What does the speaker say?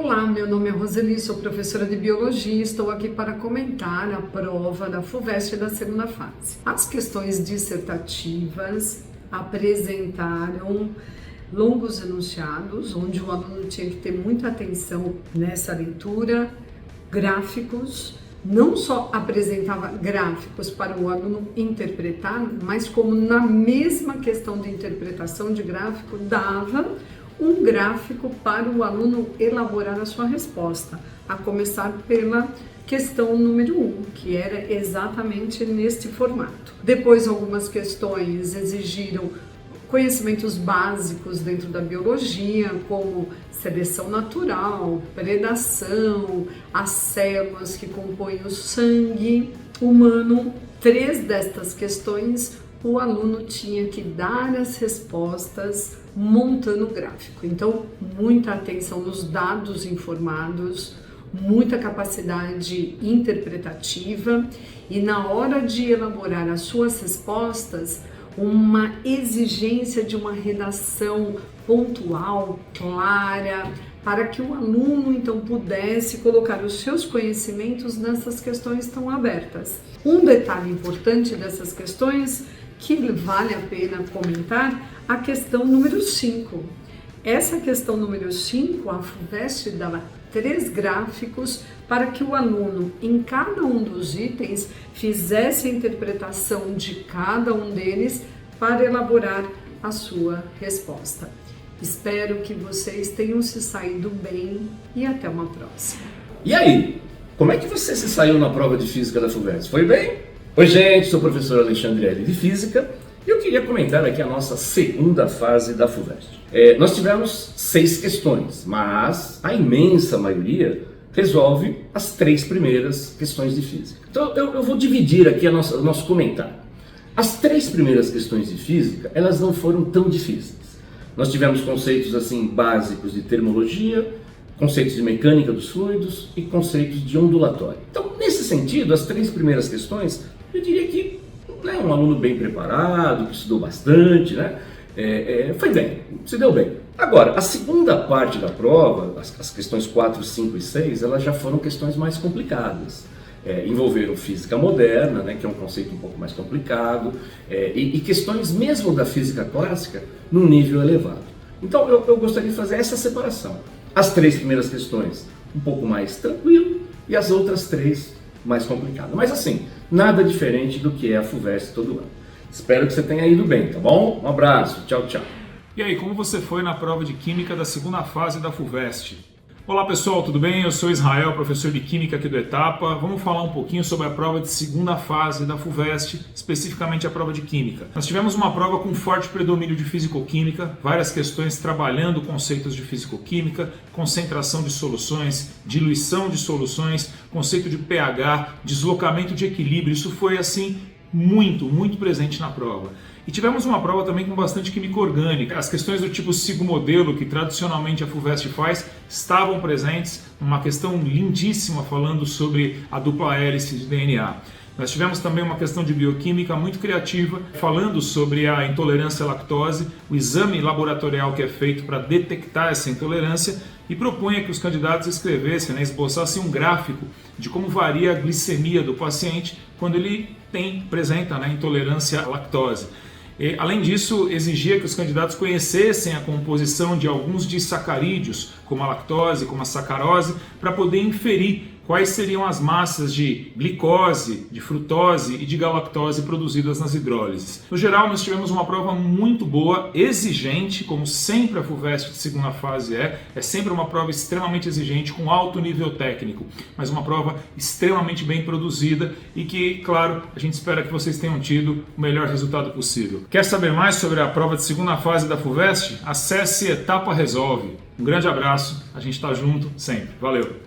Olá, meu nome é Roseli, sou professora de Biologia e estou aqui para comentar a prova da FUVEST da segunda fase. As questões dissertativas apresentaram longos enunciados, onde o aluno tinha que ter muita atenção nessa leitura, gráficos, não só apresentava gráficos para o aluno interpretar, mas como na mesma questão de interpretação de gráfico, dava um gráfico para o aluno elaborar a sua resposta, a começar pela questão número 1, que era exatamente neste formato. Depois, algumas questões exigiram conhecimentos básicos dentro da biologia, como seleção natural, predação, as células que compõem o sangue humano. 3 destas questões o aluno tinha que dar as respostas montando o gráfico. Então, muita atenção nos dados informados, muita capacidade interpretativa e na hora de elaborar as suas respostas, uma exigência de uma redação pontual, clara, para que o aluno então pudesse colocar os seus conhecimentos nessas questões tão abertas. Um detalhe importante dessas questões que vale a pena comentar, a questão número 5. Essa questão número 5, a FUVEST dava 3 gráficos para que o aluno, em cada um dos itens, fizesse a interpretação de cada um deles para elaborar a sua resposta. Espero que vocês tenham se saído bem e até uma próxima. E aí, como é que você se saiu na prova de Física da FUVEST? Foi bem? Oi gente, sou o professor Alexandre L. de Física e eu queria comentar aqui a nossa segunda fase da FUVEST. Nós tivemos 6 questões, mas a imensa maioria resolve as 3 primeiras questões de Física. Então eu vou dividir aqui o nosso comentário. As 3 primeiras questões de Física, elas não foram tão difíceis. Nós tivemos conceitos assim básicos de termologia, conceitos de mecânica dos fluidos e conceitos de ondulatório. Então, nesse sentido, as 3 primeiras questões, eu diria que um aluno bem preparado, que estudou bastante, foi bem, se deu bem. Agora, a segunda parte da prova, as questões 4, 5 e 6, elas já foram questões mais complicadas. Envolveram física moderna, que é um conceito um pouco mais complicado, e questões mesmo da física clássica num nível elevado. Então, eu gostaria de fazer essa separação. As 3 primeiras questões um pouco mais tranquilo e as outras 3 mais complicadas. Mas assim, nada diferente do que é a FUVEST todo ano. Espero que você tenha ido bem, tá bom? Um abraço, tchau, tchau. E aí, como você foi na prova de Química da segunda fase da FUVEST? Olá pessoal, tudo bem? Eu sou Israel, professor de Química aqui do Etapa. Vamos falar um pouquinho sobre a prova de segunda fase da FUVEST, especificamente a prova de Química. Nós tivemos uma prova com forte predomínio de Físico-Química, várias questões trabalhando conceitos de Físico-Química, concentração de soluções, diluição de soluções, conceito de pH, deslocamento de equilíbrio. Isso foi assim muito presente na prova. E tivemos uma prova também com bastante química orgânica. As questões do tipo sigmodelo, que tradicionalmente a FUVEST faz, estavam presentes. Uma questão lindíssima falando sobre a dupla hélice de DNA. Nós tivemos também uma questão de bioquímica muito criativa, falando sobre a intolerância à lactose, o exame laboratorial que é feito para detectar essa intolerância, e propunha que os candidatos escrevessem, esboçassem um gráfico de como varia a glicemia do paciente quando ele apresenta intolerância à lactose. E, além disso, exigia que os candidatos conhecessem a composição de alguns disacarídeos, como a lactose, como a sacarose, para poder inferir quais seriam as massas de glicose, de frutose e de galactose produzidas nas hidrólises. No geral, nós tivemos uma prova muito boa, exigente, como sempre a FUVEST de segunda fase é sempre uma prova extremamente exigente, com alto nível técnico, mas uma prova extremamente bem produzida e que, claro, a gente espera que vocês tenham tido o melhor resultado possível. Quer saber mais sobre a prova de segunda fase da FUVEST? Acesse Etapa Resolve. Um grande abraço, a gente está junto sempre. Valeu!